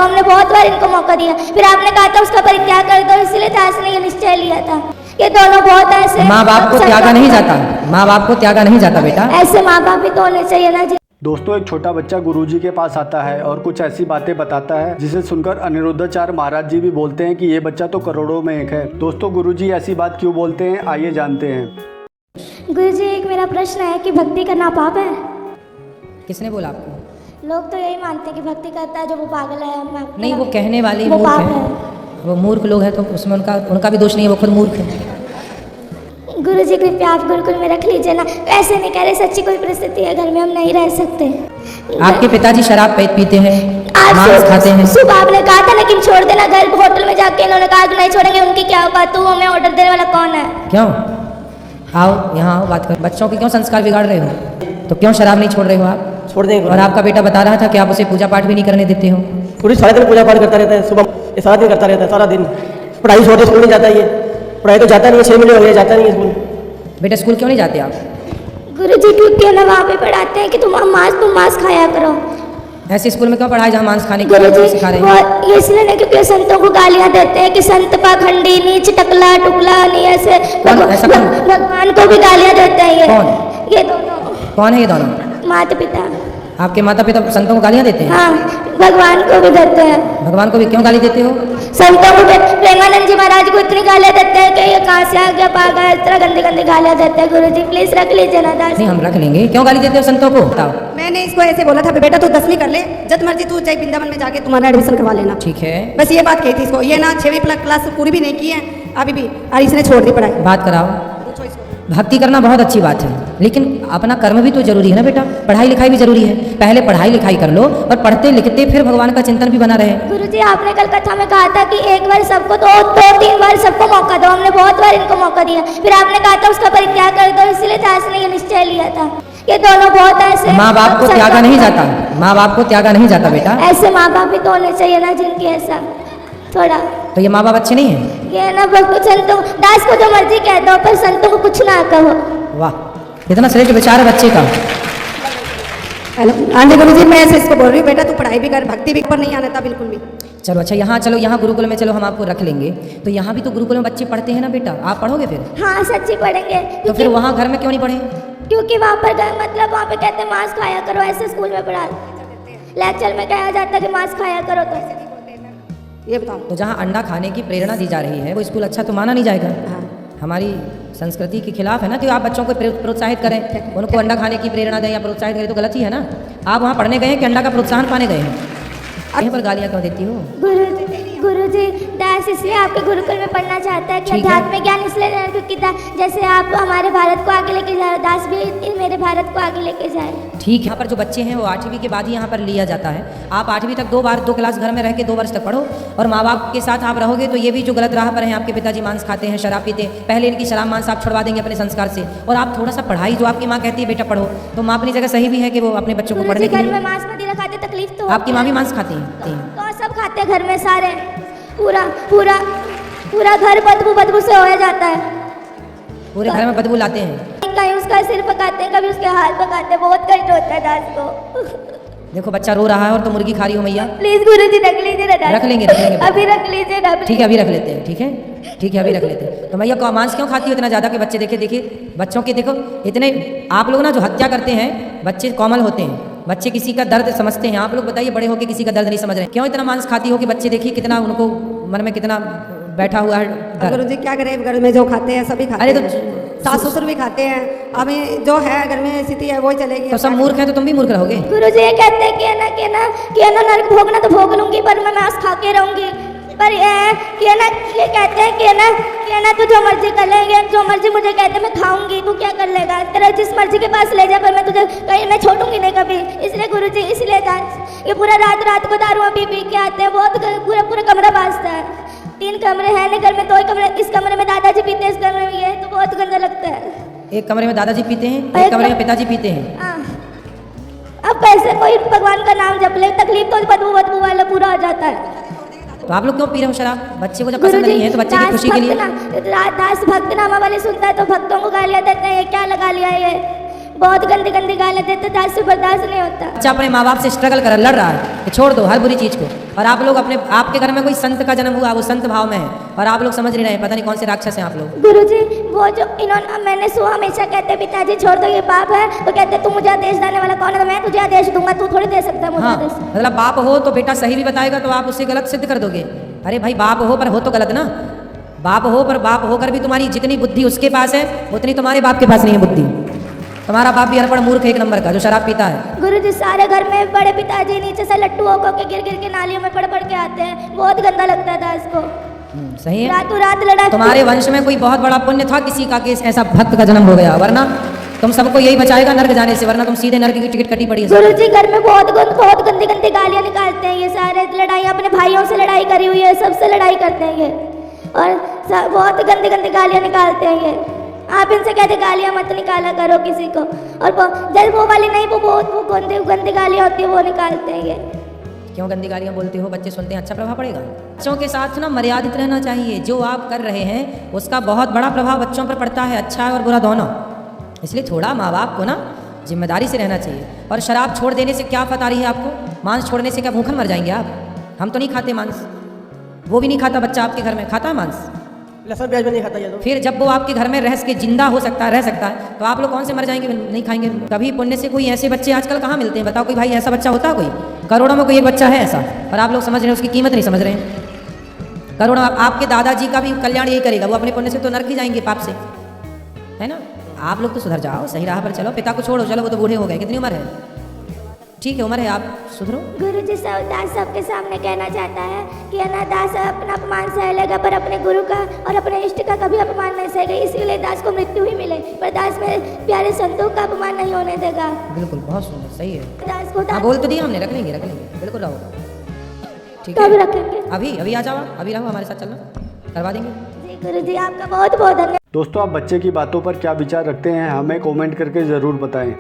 हमने बहुत बार इनको मौका दिया, फिर आपने कहा था उसका परित्याग कर दो, इसलिए दास ने ये निश्चय लिया था। ये दोनों बहुत ऐसे माँ बाप को त्यागा नहीं जाता, माँ बाप को त्यागा नहीं जाता बेटा। ऐसे माँ बाप भी तो होने चाहिए ना जी। दोस्तों, एक छोटा बच्चा गुरुजी के पास आता है और कुछ ऐसी बातें बताता है जिसे सुनकर अनिरुद्धाचार्य महाराज जी भी बोलते हैं कि ये बच्चा तो करोड़ों में एक है। दोस्तों, गुरुजी ऐसी बात क्यों बोलते हैं, आइए जानते हैं। गुरुजी, एक मेरा प्रश्न है कि भक्ति करना पाप है? किसने बोला आपको? लोग तो यही मानते हैं कि भक्ति करता है जो वो पागल है। नहीं, वो कहने वाले वो मूर्ख पाप है, है। वो मूर्ख लोग हैं, तो उसमें उनका भी दोष नहीं है, वो खुद मूर्ख है। गुरुजी, कृपया आप गुरुकुल में रख लीजिए ना। ऐसे नहीं कह रहे, सच्ची कोई परिस्थिति है, घर में हम नहीं रह सकते। आपके पिताजी शराब पीते हैं, मांस खाते हैं। सुबह आपने कहा था लेकिन छोड़ देना, घर होटल में जाके इन्होंने कहा कि नहीं छोड़ेंगे, उनकी क्या औकात, तू हमें ऑर्डर देने वाला कौन है? क्यों? आओ यहाँ आओ, बात कर। बच्चों के क्यों संस्कार बिगाड़ रहे हो? तो क्यों शराब नहीं छोड़ रहे हो आप? छोड़ देंगे। और आपका बेटा बता रहा था कि आप उसे पूजा पाठ भी नहीं करने देते हो। पूरी सारा दिन पूजा पाठ करता रहता है, सुबह ये सारा दिन करता रहता है, सारा दिन। पढ़ाई छोड़ के स्कूल नहीं जाता ये, पढ़ाई तो जाता नहीं है, 6 महीने हो गए जाता नहीं है स्कूल। बेटा स्कूल क्यों नहीं जाते आप? गुरुजी, क्योंकि ना वहाँ पे पढ़ाते हैं कि तुम मांस खाया करो। ऐसे स्कूल में क्यों पढ़ाई जहाँ मांस खाने की गुरुजी, सिखा रहे हैं? ये इसलिए नहीं क्योंकि संतों को गालियाँ देते हैं कि संत पाखंडी, नीच, टकला टुकला, नहीं ऐसे। भगवान को भी गालियाँ देते हैं ये दोनों। कौन है ये दोनों? माता पिता। आपके माता पिता संतों को गालियाँ देते हैं? हाँ, भगवान को भी देते हैं। भगवान को भी क्यों गाली देते हो? संतों को, प्रेमानंद जी महाराज को इतनी गालियाँ देते हैं कि ये कहाँ से आ गया पागल, इस तरह गंदी गंदी गालियाँ देते हैं। गुरुजी प्लीज रख लीजिए ना दास। नहीं, हम रख लेंगे। क्यों गाली देते हो संतों को? बताओ। मैंने इसको ऐसे बोला था, बेटा तू 10वीं कर ले, जब मर्जी तू चाहे वृंदावन में जाके तुम्हारा एडमिशन करवा लेना। ठीक है, बस ये बात कही थी इसको। ये ना 6वीं क्लास पूरी भी नहीं की है अभी भी, और इसने छोड़ दी पढ़ाई। बात कराओ। भक्ति करना बहुत अच्छी बात है, लेकिन अपना कर्म भी तो जरूरी है ना बेटा। पढ़ाई लिखाई भी जरूरी है। पहले पढ़ाई लिखाई कर लो और पढ़ते लिखते फिर भगवान का चिंतन भी बना रहे। गुरुजी, आपने कल कथा में कहा था कि एक बार सबको दो 3 बार सबको मौका दो, हमने बहुत बार इनको मौका दिया, फिर आपने कहा था उसका परित्याग कर दो, इसलिए दास ने ये निश्चय लिया था। ये दोनों बहुत ऐसे माँ बाप को त्यागा नहीं जाता, माँ बाप को त्यागा नहीं जाता बेटा। ऐसे माँ बाप भी तो होने चाहिए ना जिनकी ऐसा थोड़ा। तो ये माँ बाप अच्छे नहीं है? ये ना संतों दास को जो मर्जी कह दो, पर संतों को कुछ ना कहो। वाह, इतना श्रेष्ठ विचार है बच्चे का। हेलो, हाँ जी गुरुजी, मैं ऐसे इसको बोल रही हूँ, बेटा तू पढ़ाई भी कर, भक्ति भी पर नहीं आना था बिल्कुल भी। चलो अच्छा, यहाँ चलो, यहाँ गुरुकुल में चलो, हम आपको रख लेंगे। तो यहाँ भी तो गुरुकुल में बच्चे पढ़ते हैं ना बेटा, आप पढ़ोगे फिर? हाँ, सच्ची पढ़ेंगे। तो फिर वहाँ घर में क्यों नहीं पढ़े? क्योंकि वहाँ पर मतलब वहाँ पे कहते हैं मांस खाया करो, ऐसे स्कूल में पढ़ा, लेक्चर में कहा जाता है कि मांस खाया करो। तो ये बताओ, तो जहाँ अंडा खाने की प्रेरणा दी जा रही है वो स्कूल अच्छा तो माना नहीं जाएगा? हमारी संस्कृति के खिलाफ है ना कि आप बच्चों को प्रोत्साहित करें, उनको अंडा खाने की प्रेरणा दें या प्रोत्साहित करें, तो गलत ही है ना। आप वहाँ पढ़ने गए हैं कि अंडा का प्रोत्साहन पाने गए हैं? यहीं पर गालियाँ क्यों देती हो? गुरुजी, दास इसलिए आपके गुरुकुल में पढ़ना चाहता है कि अध्यात्म ज्ञान इसलिए क्योंकि जैसे आप हमारे भारत को आगे लेके जा रहे, दास भी मेरे भारत को आगे लेके जाए। ठीक है, यहाँ पर जो बच्चे हैं वो 8वीं के बाद ही यहाँ पर लिया जाता है। आप 8वीं तक 2 क्लास घर में रह के 2 वर्ष तक पढ़ो, और माँ बाप के साथ आप रहोगे तो ये भी जो गलत राह पर हैं, आपके पिताजी मांस खाते हैं, शराब पीते हैं, पहले इनकी शराब मांस आप छुड़वा देंगे अपने संस्कार से, और आप थोड़ा सा पढ़ाई, जो आपकी माँ कहती है बेटा पढ़ो, तो माँ अपनी जगह सही भी है कि वो अपने बच्चों को पढ़ने के घर लिए। में मांस मदिरा खाते तकलीफ तो आपकी माँ भी मांस खाती है? तो सब खाते घर में सारे, पूरा घर बदबू से हो जाता है। पूरे घर में बदबू लाते हैं। कहीं उसका सिर पकाते हैं, कभी उसके हाथ पकाते हैं, बहुत कष्ट होता है दास को। देखो बच्चा रो रहा है और तो मुर्गी खा रही हो मैया। प्लीज गुरुजी रख लीजिए ना दास। रख लेंगे अभी रख लीजिए ना। ठीक है, अभी रख लेते हैं। ठीक है, ठीक है, अभी रख लेते हैं। तो मैया मांस क्यों खाती हो इतना ज़्यादा कि बच्चे देखिए बच्चों के देखो इतने, आप लोग ना जो हत्या करते हैं, बच्चे कोमल होते हैं, बच्चे किसी का दर्द समझते हैं। आप लोग बताइए, बड़े होके किसी का दर्द नहीं समझ रहे, क्यों इतना मांस खाती हो कि बच्चे देखिए कितना उनको मन में कितना बैठा हुआ है। गुरुजी क्या करें, घर में जो खाते हैं सभी खाते हैं। अरे तो सास ससुर भी खाते हैं, अभी जो है घर में स्थिति है वही चलेगी। तो सब मूर्ख हैं तो तुम भी मूर्ख रहोगे। गुरुजी ये कहते हैं कि ना नरक भोगना तो भोग लूंगी, पर मैं मांस खा के रहूंगी। पर ये कहते हैं कि ना तू जो मर्जी कर लेंगे, जो मर्जी मुझे कहते मैं खाऊंगी, तू क्या कर लेगा, तेरा जिस मर्जी के पास ले जा, पर मैं तुझे कहीं मैं छोड़ूंगी नहीं कभी। इसलिए गुरुजी, इसलिए ये पूरा रात को दारू पी के आते हैं, बहुत पूरा कमरा बाजता है। 3 कमरे हैं घर में, 2 कमरे, इस कमरे में दादाजी पीते हैं, इस कमरे में ये, तो बहुत गंदा लगता है। एक कमरे में दादाजी पीते हैं, एक कमरे में पिताजी पीते हैं। अब कैसे कोई भगवान का नाम जप ले, तकलीफ तो बदबू वाला पूरा हो जाता है। तो आप लोग क्यों पी रहे हो शराब? बच्चे को जब पसंद नहीं है तो बच्चे की खुशी के लिए। दास भक्त नामा वाले सुनता है तो भक्तों को गालियाँ देते हैं, क्या लगा लिया ये। बहुत गंदी गंदी गालियाँ देते, दास से बर्दाश्त नहीं होता। बच्चा अपने माँ बाप से स्ट्रगल कर लड़ रहा है कि छोड़ दो हर बुरी चीज़ को, और आप लोग अपने आपके घर में कोई संत का जन्म हुआ, वो संत भाव में है, और आप लोग समझ नहीं रहे, पता नहीं कौन से राक्षस हैं आप लोग। गुरुजी वो जो इन्होंने, मैंने सुना हमेशा कहते पिताजी छोड़ दो ये पाप है, तो कहते तू मुझे आदेश देने वाला कौन है, तो मैं तुझे आदेश दूंगा, तू थोड़ी दे सकता है मुझे हाँ, आदेश। मतलब बाप हो तो बेटा सही भी बताएगा तो आप उसे गलत सिद्ध कर दोगे। अरे भाई बाप हो पर हो तो गलत ना, बाप हो पर बाप होकर भी तुम्हारी जितनी बुद्धि उसके पास है उतनी तुम्हारे बाप के पास नहीं है बुद्धि। तुम्हारा बाप भी अनपढ़ मूर्ख एक नंबर का जो शराब पीता है। गुरुजी सारे घर में बड़े पिताजी नीचे से लट्टू होकर के गिर गिर के नालियों में पड़ के आते हैं, बहुत गंदा लगता है दास को। सही है, रातों रात लड़ा। तुम्हारे वंश में कोई बहुत बड़ा पुण्य था किसी का कि ऐसा भक्त का जन्म हो गया, वरना तुम सबको यही बचाएगा नर्क जाने से, वरना तुम सीधे नर्क की टिकट कटी पड़ी है। गुरुजी घर में बहुत गंदी गंदी गालियाँ निकालते हैं ये सारे, लड़ाई अपने भाइयों से लड़ाई करी हुई है, सबसे लड़ाई करते हैं ये, और बहुत गंदी गंदी गालियाँ निकालते हैं ये। आप इनसे कहते गालियाँ मत निकाला करो किसी को, और जब वो वाली नहीं, वो बहुत गंदी गालियाँ होती है वो निकालते हैं ये। क्यों गंदी गालियाँ बोलते हो? बच्चे सुनते हैं अच्छा प्रभाव पड़ेगा। बच्चों के साथ ना मर्यादित रहना चाहिए, जो आप कर रहे हैं उसका बहुत बड़ा प्रभाव बच्चों पर पड़ता है, अच्छा और बुरा दोनों। इसलिए थोड़ा माँ बाप को ना जिम्मेदारी से रहना चाहिए। और शराब छोड़ देने से क्या फत आ रही है आपको? मांस छोड़ने से क्या भूखन मर जाएंगे आप? हम तो नहीं खाते मांस, वो भी नहीं खाता बच्चा आपके घर में, खाता है मांस? लहसुन प्याज भी नहीं खाता ये तो। फिर जब वो आपके घर में रह के जिंदा हो सकता है, रह सकता है, तो आप लोग कौन से मर जाएंगे, नहीं खाएंगे? कभी पुण्य से कोई ऐसे बच्चे आजकल कहाँ मिलते हैं? बताओ कोई भाई ऐसा बच्चा होता है? कोई करोड़ों में कोई एक बच्चा है ऐसा, और आप लोग समझ रहे हैं उसकी कीमत नहीं समझ रहे हैं। करोड़ों आपके दादाजी का भी कल्याण यही करेगा, वो अपने पुण्य से तो नरक ही जाएंगे पाप से, है ना? आप लोग तो सुधर जाओ, सही राह पर चलो, पिता को छोड़ो, चलो वो तो बूढ़े हो गए, कितनी उम्र है? ठीक है उम्र है, आप सुधरो। गुरुजी सब दास सबके सामने कहना चाहता है कि है ना, दास अपना अपमान सह लेगा पर अपने गुरु का और अपने इष्ट का कभी अपमान नहीं सहेगा, इसीलिए दास को मृत्यु ही मिले, पर दास में प्यारे संतों का अपमान नहीं होने देगा। बिल्कुल, बहुत सुंदर, सही है। दास को हाँ बोल तो दिया हमने, रख लेंगे बिल्कुल, रहो ठीक कब है। रखेंगे? अभी आ जाओ, अभी रहो, हमारे साथ चलना, करवा देंगे। जी गुरुजी आपका बहुत बहुत धन्यवाद। दोस्तों आप बच्चे की बातों पर क्या विचार रखते हैं हमें कमेंट करके ज़रूर बताएं।